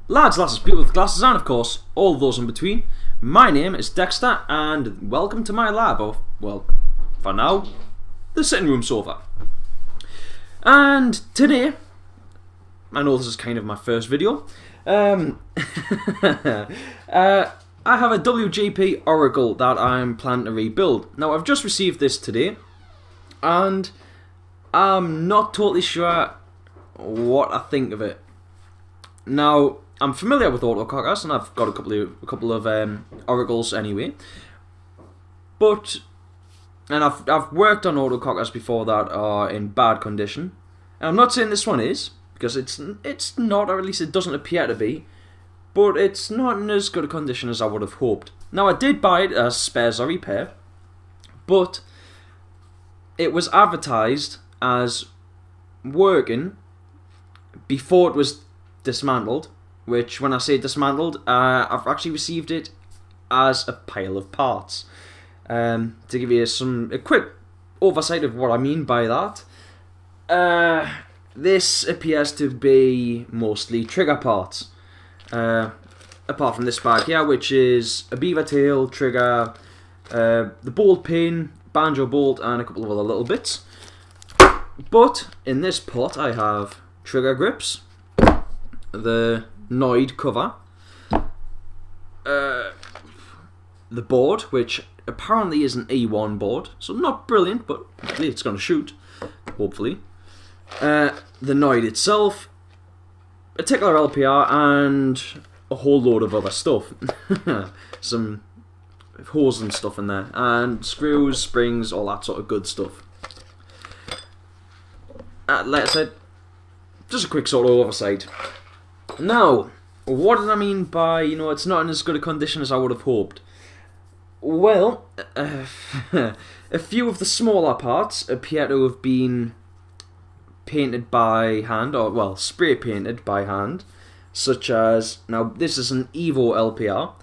Lads, lasses, people with glasses, and of course, all those in between. My name is Dexter, and welcome to my lab of, well, for now, the sitting room sofa. And today, I know this is kind of my first video, I have a WGP Orracle that I'm planning to rebuild. Now, I've just received this today, and I'm not totally sure what I think of it. Now, I'm familiar with autocockers, and I've got a couple of oracles anyway. But, and I've worked on autocockers before that are in bad condition. And I'm not saying this one is, because it's not, or at least it doesn't appear to be. But it's not in as good a condition as I would have hoped. Now, I did buy it as spares or repair, but it was advertised as working before it was dismantled, which, when I say dismantled, I've actually received it as a pile of parts. To give you a quick oversight of what I mean by that, this appears to be mostly trigger parts. Apart from this bag here, which is a beaver tail, trigger, the bolt pin, banjo bolt, and a couple of other little bits. But in this pot I have trigger grips, the Noid cover, the board, which apparently is an E1 board, so not brilliant, but it's going to shoot, hopefully. The Noid itself, a tickler LPR, and a whole load of other stuff. Some hose and stuff in there, and screws, springs, all that sort of good stuff. Like I said, just a quick sort of oversight. Now, what did I mean by, it's not in as good a condition as I would have hoped? Well, a few of the smaller parts appear to have been painted by hand, or, well, spray painted by hand, such as, now this is an Evo LPR,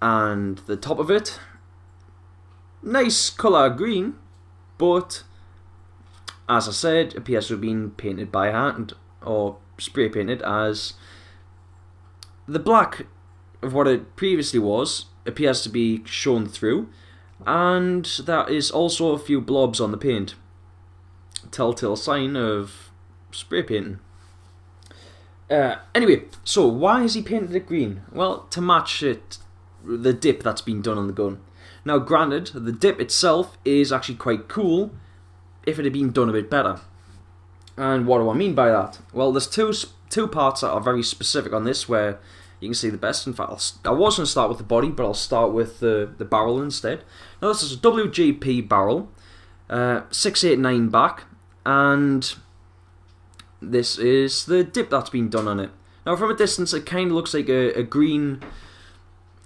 and the top of it, nice colour green, but, as I said, appears to have been painted by hand, or spray painted, as the black of what it previously was appears to be shown through, and there is also a few blobs on the paint. Telltale sign of spray painting. Anyway, so why is he painted it green? Well, to match the dip that's been done on the gun. Now, granted, the dip itself is actually quite cool if it had been done a bit better. And what do I mean by that? Well, there's two parts that are very specific on this where you can see the best. In fact, I was going to start with the body, but I'll start with the barrel instead. Now, this is a WGP barrel, 689 back, and this is the dip that's been done on it. Now, from a distance, it kind of looks like a green,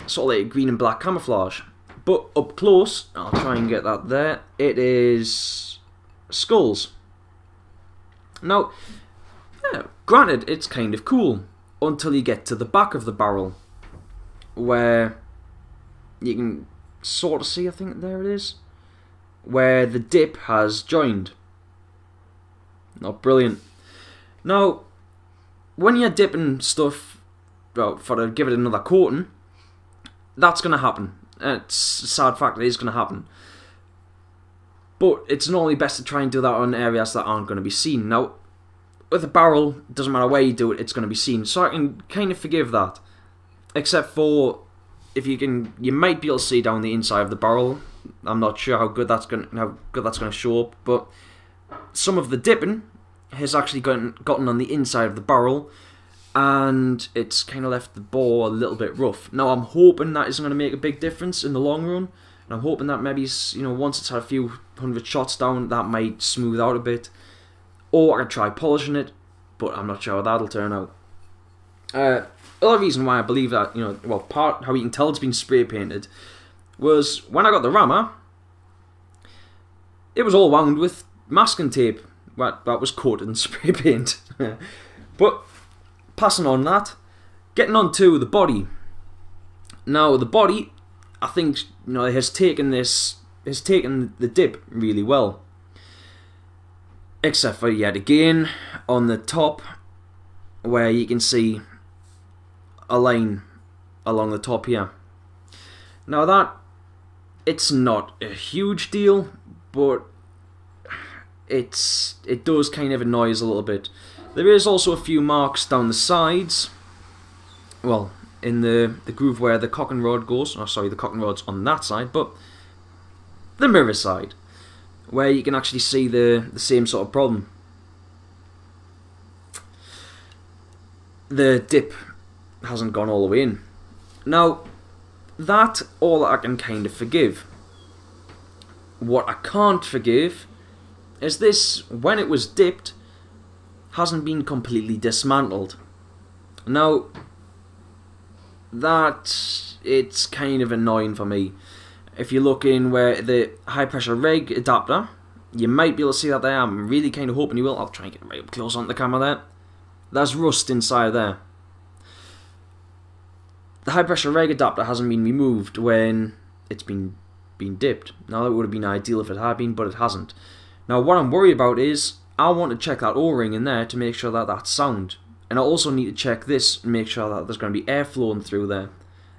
sort of like a green and black camouflage. But up close, I'll try and get that there, it is skulls. Now, yeah, granted, it's kind of cool until you get to the back of the barrel, where you can sort of see, I think there it is, where the dip has joined. Not brilliant. Now, when you're dipping stuff, well, to give it another coating, that's going to happen. It's a sad fact, it is going to happen. But it's normally best to try and do that on areas that aren't going to be seen. Now, with a barrel, it doesn't matter where you do it, it's going to be seen. So I can kind of forgive that. Except for, if you might be able to see down the inside of the barrel. I'm not sure how good that's going to show up, but some of the dipping has actually gotten on the inside of the barrel, and it's kind of left the bore a little bit rough. Now, I'm hoping that isn't going to make a big difference in the long run, and I'm hoping that maybe, once it's had a few hundred shots down, that might smooth out a bit. Or I could try polishing it, but I'm not sure how that'll turn out. Other reason why I believe that, well, part how you can tell it's been spray painted was when I got the rammer, it was all wound with masking tape that was coated in spray paint. But passing on that, getting on to the body. Now, the body, I think, has taken the dip really well. Except for, yet again, on the top, where you can see a line along the top here. Now that, it's not a huge deal, but it does kind of annoy us a little bit. There is also a few marks down the sides, well, in the groove where the cock and rod goes, oh sorry, the cock and rod's on that side, but the mirror side, where you can actually see the same sort of problem. The dip hasn't gone all the way in. Now, that all I can kind of forgive. What I can't forgive is this, when it was dipped, hasn't been completely dismantled. Now, that, it's kind of annoying for me. If you look in where the high pressure reg adapter, you might be able to see that there. I'm really kind of hoping you will. I'll try and get right up close on the camera there. There's rust inside there. The high pressure reg adapter hasn't been removed when it's been dipped. Now that would have been ideal if it had been, but it hasn't. Now what I'm worried about is I want to check that O-ring in there to make sure that that's sound. And I also need to check this and make sure that there's going to be air flowing through there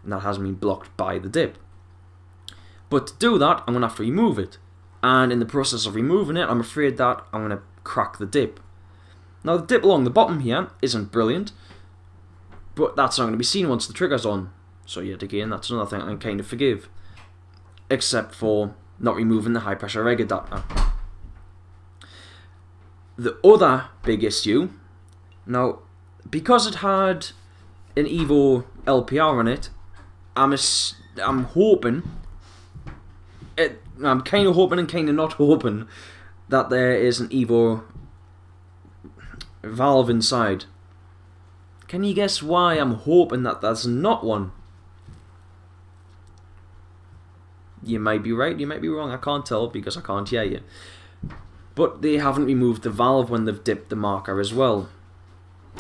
and that hasn't been blocked by the dip. But to do that, I'm going to have to remove it. And in the process of removing it, I'm afraid that I'm going to crack the dip. Now the dip along the bottom here isn't brilliant, but that's not going to be seen once the trigger's on. So yet again, that's another thing I can kind of forgive. Except for not removing the high pressure reg adapter. The other big issue, now because it had an Evo LPR on it, I'm hoping, I'm kind of hoping and kind of not hoping that there is an Evo valve inside. Can you guess why I'm hoping that there's not one? You might be right, you might be wrong, I can't tell because I can't hear you. But they haven't removed the valve when they've dipped the marker as well.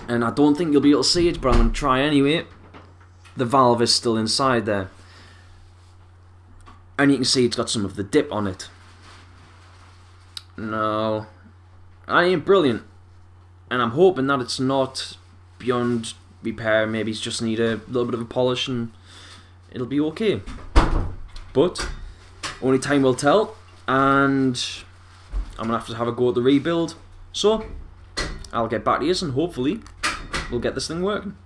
And I don't think you'll be able to see it, but I'm going to try anyway. The valve is still inside there. And you can see it's got some of the dip on it. No, I ain't brilliant. And I'm hoping that it's not beyond repair. Maybe it's just need a little bit of a polish and it'll be okay. But only time will tell, and I'm going to have a go at the rebuild. So I'll get back to you and hopefully we'll get this thing working.